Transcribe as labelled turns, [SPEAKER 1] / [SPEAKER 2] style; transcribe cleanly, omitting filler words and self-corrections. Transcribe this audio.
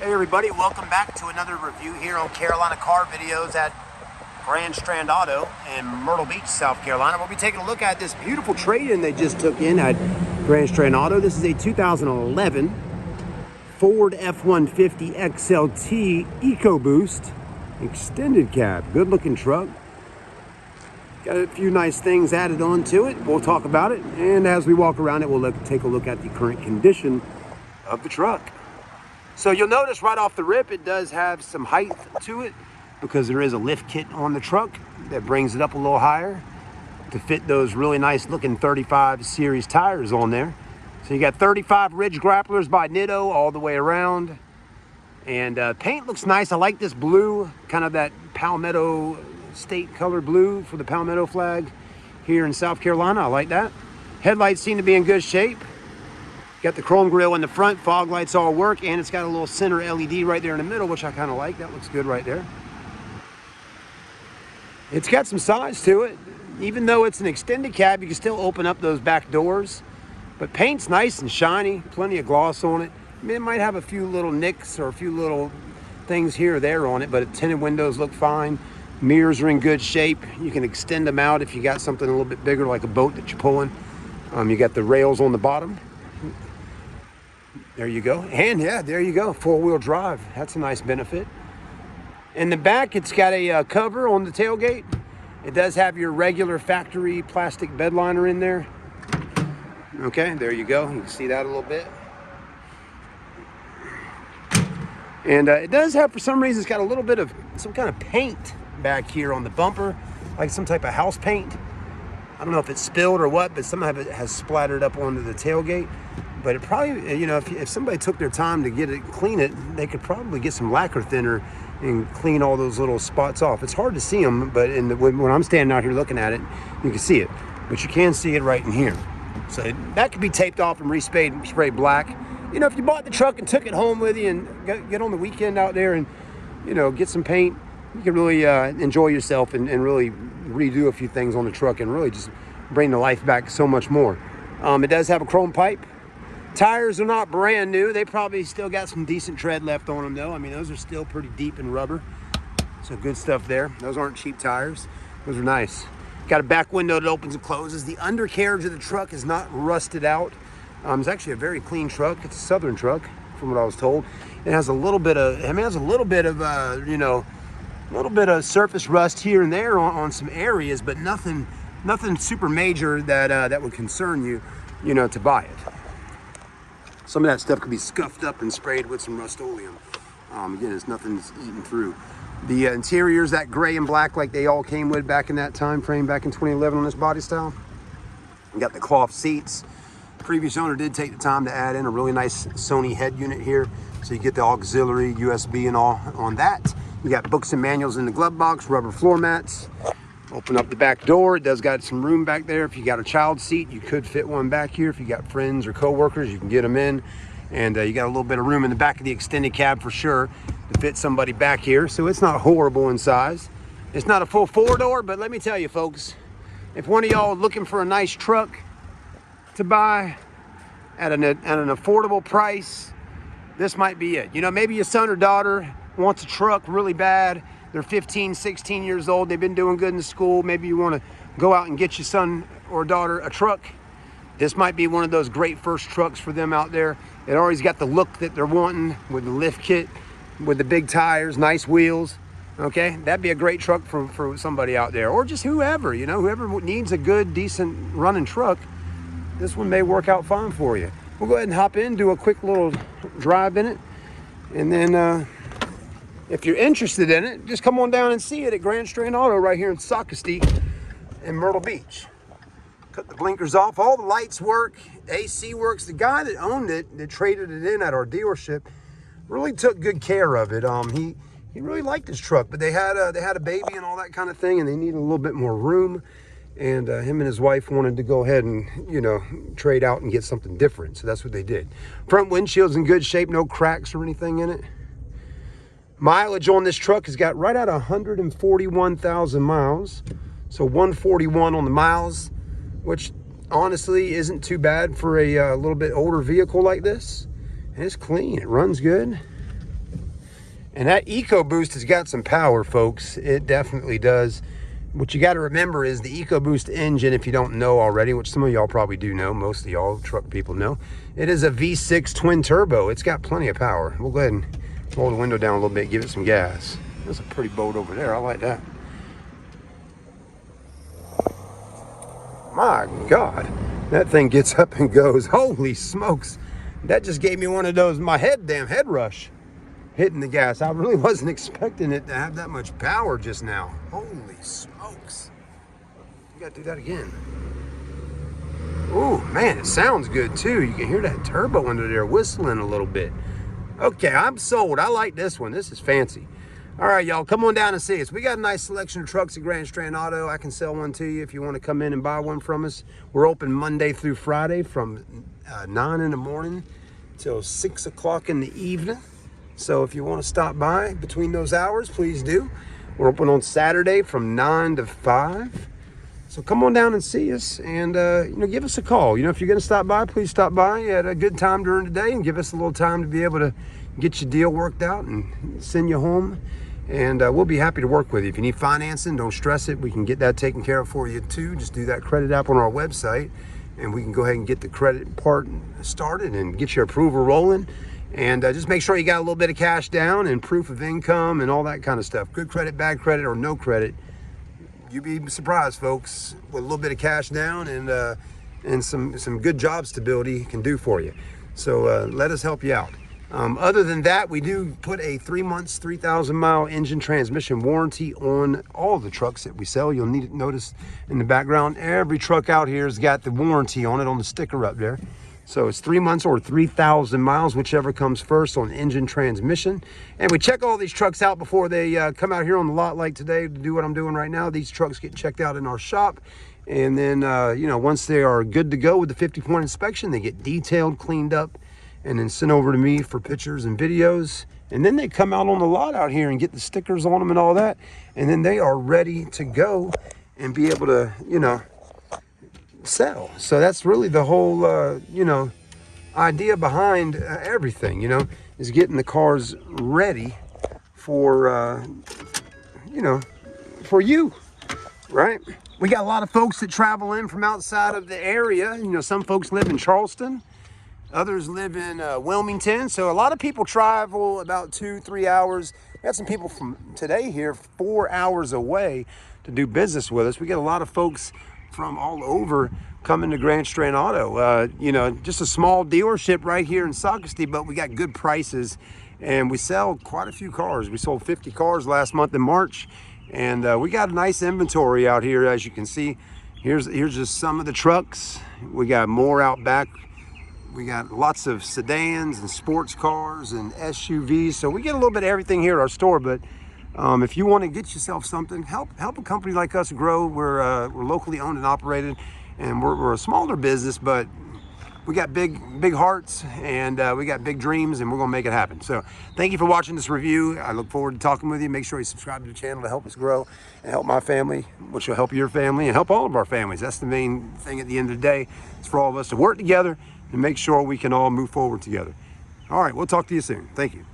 [SPEAKER 1] Hey everybody, welcome back to another review here on Carolina Car Videos at Grand Strand Auto in Myrtle Beach, South Carolina. We'll be taking a look at this beautiful trade-in they just took in at Grand Strand Auto. This is a 2011 Ford F-150 XLT Ecoboost extended cab. Good looking truck. Got a few nice things added on to it. We'll talk about it, and as we walk around it, we'll take a look at the current condition of the truck. So you'll notice right off the rip, it does have some height to it because there is a lift kit on the truck that brings it up a little higher to fit those really nice looking 35 series tires on there. So you got 35 ridge grapplers by Nitto all the way around. And paint looks nice. I like this blue, kind of that Palmetto state color blue for the Palmetto flag here in South Carolina. I like that. Headlights seem to be in good shape. Got the chrome grille in the front, fog lights all work, and it's got a little center LED right there in the middle, which I kind of like. That looks good right there. It's got some size to it. Even though it's an extended cab, you can still open up those back doors. But paint's nice and shiny, plenty of gloss on it. I mean, it might have a few little nicks or a few little things here or there on it, but tinted windows look fine. Mirrors are in good shape. You can extend them out if you got something a little bit bigger, like a boat that you're pulling. You got the rails on the bottom. There you go. And yeah, there you go. Four-wheel drive. That's a nice benefit. In the back, it's got a cover on the tailgate. It does have your regular factory plastic bed liner in there. Okay, there you go. You can see that a little bit. And it does have, for some reason, it's got a little bit of some kind of paint back here on the bumper, like some type of house paint. I don't know if it's spilled or what, but some of it has splattered up onto the tailgate. But it probably, you know, if somebody took their time to get it, clean it, they could probably get some lacquer thinner and clean all those little spots off. It's hard to see them, but when I'm standing out here looking at it, you can see it. But you can see it right in here. So that could be taped off and sprayed black. You know, if you bought the truck and took it home with you and get on the weekend out there and, you know, get some paint, you can really enjoy yourself and really redo a few things on the truck and really just bring the life back so much more. It does have a chrome pipe. Tires are not brand new. They probably still got some decent tread left on them though. I mean, those are still pretty deep in rubber. So good stuff there. Those aren't cheap tires. Those are nice. Got a back window that opens and closes. The undercarriage of the truck is not rusted out. It's actually a very clean truck. It's a Southern truck from what I was told. It has a little bit of, you know, a little bit of surface rust here and there on some areas, but nothing super major that would concern you, you know, to buy it. Some of that stuff could be scuffed up and sprayed with some Rust-Oleum. Again, it's nothing's eaten through. The interior is that gray and black like they all came with back in that time frame, back in 2011 on this body style. You got the cloth seats. Previous owner did take the time to add in a really nice Sony head unit here. So you get the auxiliary, USB and all on that. You got books and manuals in the glove box, rubber floor mats. Open up the back door. It does got some room back there. If you got a child seat, you could fit one back here. If you got friends or co-workers, you can get them in. And you got a little bit of room in the back of the extended cab for sure to fit somebody back here. So it's not horrible in size. It's not a full four-door, but let me tell you folks, if one of y'all looking for a nice truck to buy at an affordable price, this might be it. You know, maybe your son or daughter wants a truck really bad. They're 15, 16 years old. They've been doing good in school. Maybe you want to go out and get your son or daughter a truck. This might be one of those great first trucks for them out there. It always got the look that they're wanting with the lift kit, with the big tires, nice wheels. Okay, that'd be a great truck for somebody out there, or just whoever, you know, whoever needs a good, decent running truck. This one may work out fine for you. We'll go ahead and hop in, do a quick little drive in it, and then if you're interested in it, just come on down and see it at Grand Strand Auto right here in Socastee in Myrtle Beach. Cut the blinkers off. All the lights work. AC works. The guy that owned it, that traded it in at our dealership, really took good care of it. He really liked his truck, but they had a baby and all that kind of thing, and they needed a little bit more room. And him and his wife wanted to go ahead and, you know, trade out and get something different. So that's what they did. Front windshield's in good shape. No cracks or anything in it. Mileage on this truck has got right at 141,000 miles. So 141 on the miles, which honestly isn't too bad for a little bit older vehicle like this. And it's clean, it runs good. And that EcoBoost has got some power, folks. It definitely does. What you got to remember is the EcoBoost engine, if you don't know already, which some of y'all probably do know, most of y'all truck people know, it is a V6 Twin Turbo. It's got plenty of power. We'll go ahead and roll the window down a little bit, give it some gas. That's a pretty boat over there. I like that. My God, that thing gets up and goes. Holy smokes. That just gave me one of those, my head rush hitting the gas. I really wasn't expecting it to have that much power just now. Holy smokes. You gotta do that again. Ooh, man, it sounds good too. You can hear that turbo under there whistling a little bit. Okay, I'm sold. I like this one. This is fancy. All right, y'all, come on down and see us. We got a nice selection of trucks at Grand Strand Auto. I can sell one to you if you want to come in and buy one from us. We're open Monday through Friday from 9 in the morning till 6 o'clock in the evening. So if you want to stop by between those hours, please do. We're open on Saturday from 9 to 5. So come on down and see us, and give us a call. If you're going to stop by, please stop by at a good time during the day and give us a little time to be able to get your deal worked out and send you home. And we'll be happy to work with you. If you need financing, don't stress it. We can get that taken care of for you too. Just do that credit app on our website, and we can go ahead and get the credit part started and get your approval rolling. And just make sure you got a little bit of cash down and proof of income and all that kind of stuff. Good credit, bad credit, or no credit. You'd be surprised, folks, what a little bit of cash down and some good job stability can do for you. So let us help you out. Other than that, we do put a 3 months, 3,000 mile engine transmission warranty on all the trucks that we sell. You'll need to notice in the background, every truck out here has got the warranty on it on the sticker up there. So it's 3 months or 3,000 miles, whichever comes first on engine transmission. And we check all these trucks out before they come out here on the lot like today to do what I'm doing right now. These trucks get checked out in our shop. And then, once they are good to go with the 50-point inspection, they get detailed, cleaned up, and then sent over to me for pictures and videos. And then they come out on the lot out here and get the stickers on them and all that. And then they are ready to go and be able to, sell. So that's really the whole, idea behind everything, is getting the cars ready for, for you, right? We got a lot of folks that travel in from outside of the area. Some folks live in Charleston. Others live in Wilmington. So a lot of people travel about 2-3 hours. We had some people from today here 4 hours away to do business with us. We get a lot of folks from all over coming to Grand Strand Auto. Just a small dealership right here in Socastee, but we got good prices and we sell quite a few cars. We sold 50 cars last month in March, and we got a nice inventory out here. As you can see, here's just some of the trucks. We got more out back. We got lots of sedans and sports cars and SUVs. So we get a little bit of everything here at our store, but if you want to get yourself something, help a company like us grow. We're locally owned and operated, and we're a smaller business, but we got big hearts, and we got big dreams, and we're gonna make it happen. So thank you for watching this review. I look forward to talking with you. Make sure you subscribe to the channel to help us grow and help my family, which will help your family and help all of our families. That's the main thing at the end of the day. It's for all of us to work together and make sure we can all move forward together. All right, we'll talk to you soon. Thank you.